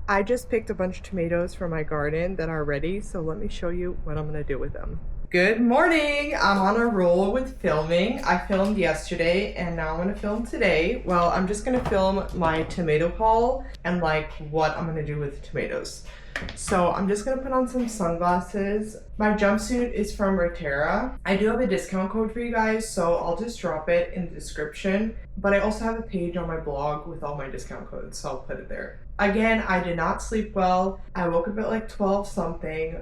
I just picked a bunch of tomatoes from my garden that are ready, so let me show you what I'm gonna do with them. Good morning! I'm on a roll with filming. I filmed yesterday and now I'm gonna film today. Well, I'm just gonna film my tomato haul and like what I'm gonna do with the tomatoes. So I'm just gonna put on some sunglasses. My jumpsuit is from Rotera. I do have a discount code for you guys, so I'll just drop it in the description. But I also have a page on my blog with all my discount codes, so I'll put it there. Again, I did not sleep well. I woke up at like 12 something,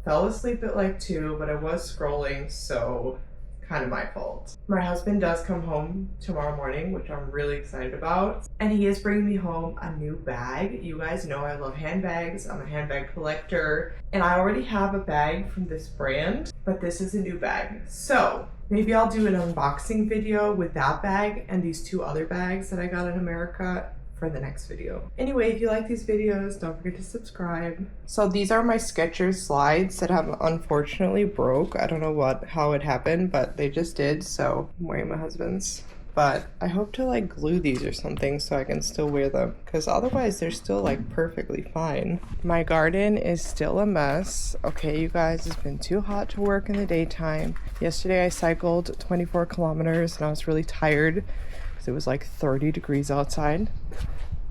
fell asleep at like 2, but I was scrolling, so kind of my fault. My husband does come home tomorrow morning, which I'm really excited about. And he is bringing me home a new bag. You guys know I love handbags. I'm a handbag collector. And I already have a bag from this brand, but this is a new bag. So maybe I'll do an unboxing video with that bag and these 2 other bags that I got in America for the next video. Anyway, if you like these videos, don't forget to subscribe. So these are my Skechers slides that have unfortunately broke. I don't know how it happened, but they just did, so I'm wearing my husband's. But I hope to like glue these or something so I can still wear them, because otherwise they're still like perfectly fine. My garden is still a mess. Okay, you guys, it's been too hot to work in the daytime. Yesterday I cycled 24 kilometers and I was really tired because it was like 30 degrees outside.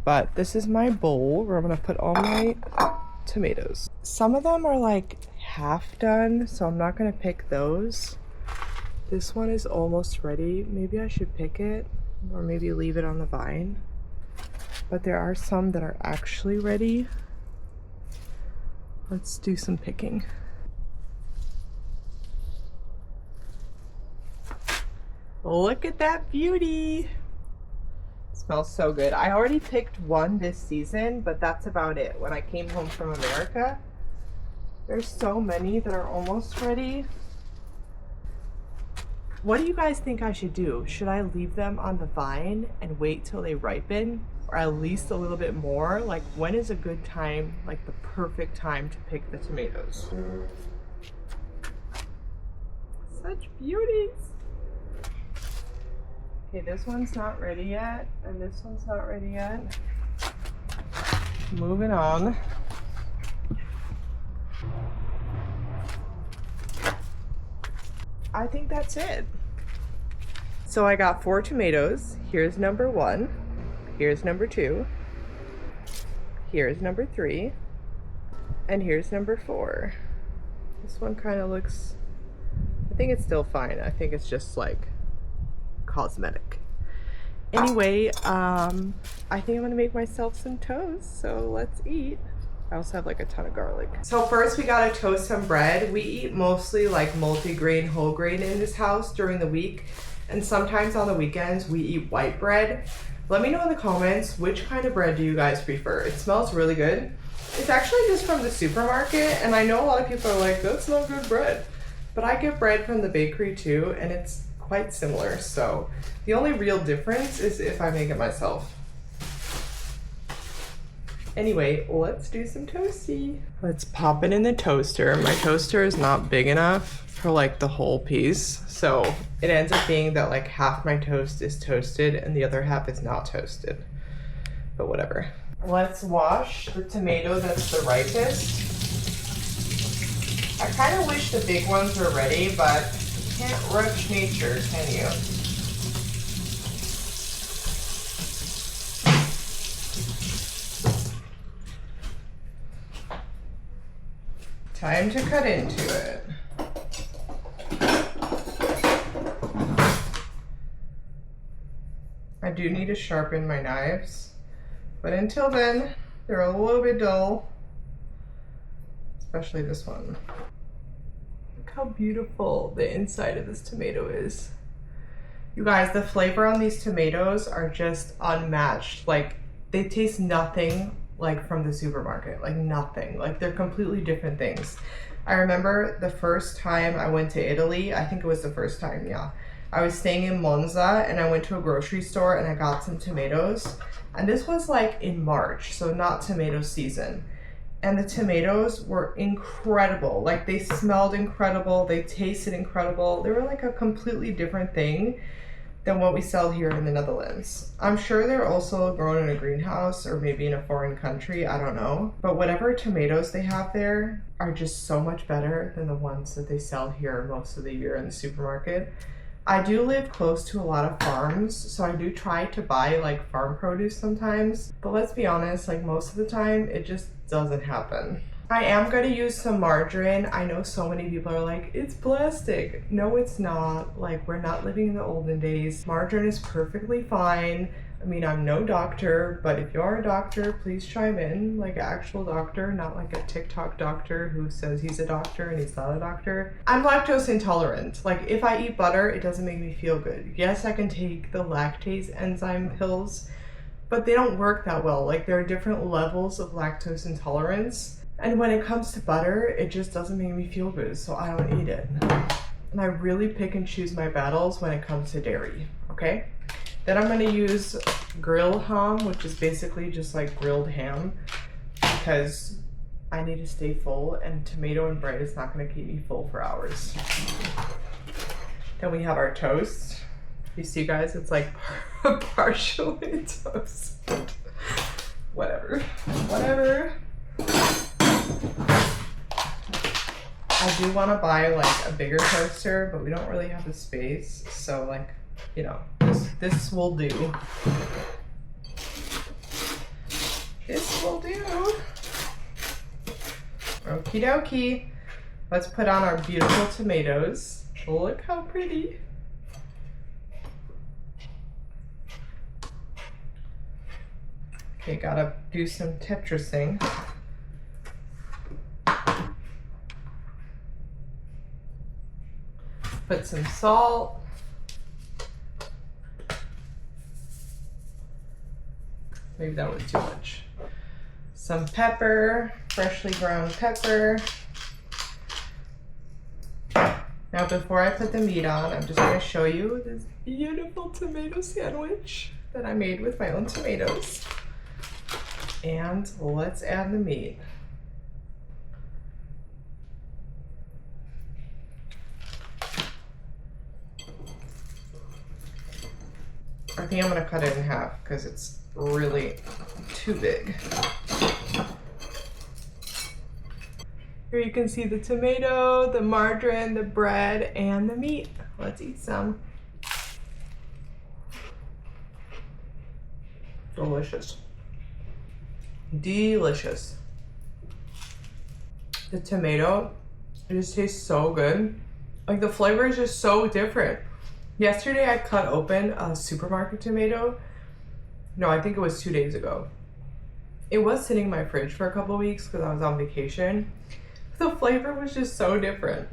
But this is my bowl where I'm gonna put all my tomatoes. Some of them are like half done, so I'm not gonna pick those. This one is almost ready. Maybe I should pick it or maybe leave it on the vine. But there are some that are actually ready. Let's do some picking. Look at that beauty. Smells so good. I already picked one this season, but that's about it. When I came home from America, there's so many that are almost ready. What do you guys think I should do? Should I leave them on the vine and wait till they ripen, or at least a little bit more? Like, when is a good time, like the perfect time to pick the tomatoes? Such beauties. Okay, this one's not ready yet, and this one's not ready yet. Moving on. I think that's it. So I got 4 tomatoes. Here's number 1. Here's number 2. Here's number 3. And here's number 4. This one kind of looks, I think it's still fine. I think it's just like cosmetic. Anyway, I think I'm gonna make myself some toast, so let's eat. I also have like a ton of garlic. So first we gotta toast some bread. We eat mostly like multi-grain, whole grain in this house during the week, and sometimes on the weekends we eat white bread. Let me know in the comments, which kind of bread do you guys prefer? It smells really good. It's actually just from the supermarket, and I know a lot of people are like, that's not good bread. But I get bread from the bakery too, and it's quite similar. So the only real difference is if I make it myself. Anyway, let's do some toasty. Let's pop it in the toaster. My toaster is not big enough for like the whole piece, so it ends up being that like half my toast is toasted and the other half is not toasted, but whatever. Let's wash the tomato that's the ripest. I kind of wish the big ones were ready, but you can't rush nature, can you? Time to cut into it. I do need to sharpen my knives, but until then, they're a little bit dull, especially this one. Look how beautiful the inside of this tomato is. You guys, the flavor on these tomatoes are just unmatched. Like, they taste nothing like from the supermarket, like nothing. Like, they're completely different things. I remember the first time I went to Italy, I think it was the first time, yeah. I was staying in Monza and I went to a grocery store and I got some tomatoes. And this was like in March, so not tomato season. And the tomatoes were incredible. Like, they smelled incredible, they tasted incredible. They were like a completely different thing than what we sell here in the Netherlands. I'm sure they're also grown in a greenhouse or maybe in a foreign country, I don't know. But whatever tomatoes they have there are just so much better than the ones that they sell here most of the year in the supermarket. I do live close to a lot of farms, so I do try to buy like farm produce sometimes, but let's be honest, like most of the time it just doesn't happen. I am going to use some margarine. I know so many people are like, it's plastic. No, it's not. Like, we're not living in the olden days. Margarine is perfectly fine. I mean, I'm no doctor, but if you are a doctor, please chime in, like an actual doctor, not like a TikTok doctor who says he's a doctor and he's not a doctor. I'm lactose intolerant. Like, if I eat butter, it doesn't make me feel good. Yes, I can take the lactase enzyme pills, but they don't work that well. Like, there are different levels of lactose intolerance. And when it comes to butter, it just doesn't make me feel good, so I don't eat it. And I really pick and choose my battles when it comes to dairy, okay? Then I'm gonna use grill ham, which is basically just like grilled ham, because I need to stay full, and tomato and bread is not gonna keep me full for hours. Then we have our toast. You see, guys, it's like partially toast. Whatever. I do want to buy like a bigger toaster, but we don't really have the space, so like, you know, this will do. This will do. Okie dokie. Let's put on our beautiful tomatoes. Look how pretty. Okay, gotta do some Tetrising. Put some salt. Maybe that was too much. Some pepper, freshly ground pepper. Now before I put the meat on, I'm just gonna show you this beautiful tomato sandwich that I made with my own tomatoes. And let's add the meat. I think I'm gonna cut it in half because it's really too big. Here you can see the tomato, the margarine, the bread, and the meat. Let's eat some. Delicious. Delicious. The tomato, it just tastes so good. Like, the flavor is just so different. Yesterday I cut open a supermarket tomato. No, I think it was 2 days ago. It was sitting in my fridge for a couple of weeks because I was on vacation. The flavor was just so different.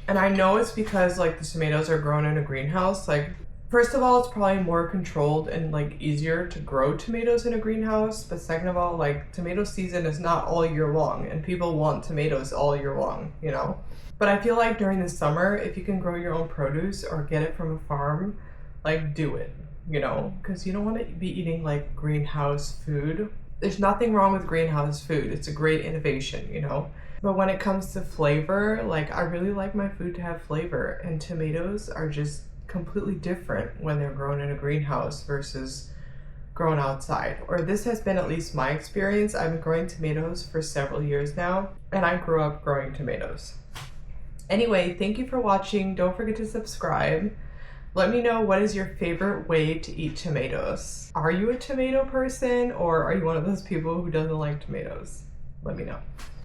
And I know it's because like the tomatoes are grown in a greenhouse. Like, first of all, it's probably more controlled and like easier to grow tomatoes in a greenhouse. But second of all, like, tomato season is not all year long and people want tomatoes all year long, you know? But I feel like during the summer, if you can grow your own produce or get it from a farm, like, do it, you know? Because you don't want to be eating like greenhouse food. There's nothing wrong with greenhouse food. It's a great innovation, you know? But when it comes to flavor, like, I really like my food to have flavor, and tomatoes are just completely different when they're grown in a greenhouse versus grown outside. Or this has been at least my experience. I've been growing tomatoes for several years now, and I grew up growing tomatoes. Anyway, thank you for watching. Don't forget to subscribe. Let me know, what is your favorite way to eat tomatoes? Are you a tomato person, or are you one of those people who doesn't like tomatoes? Let me know.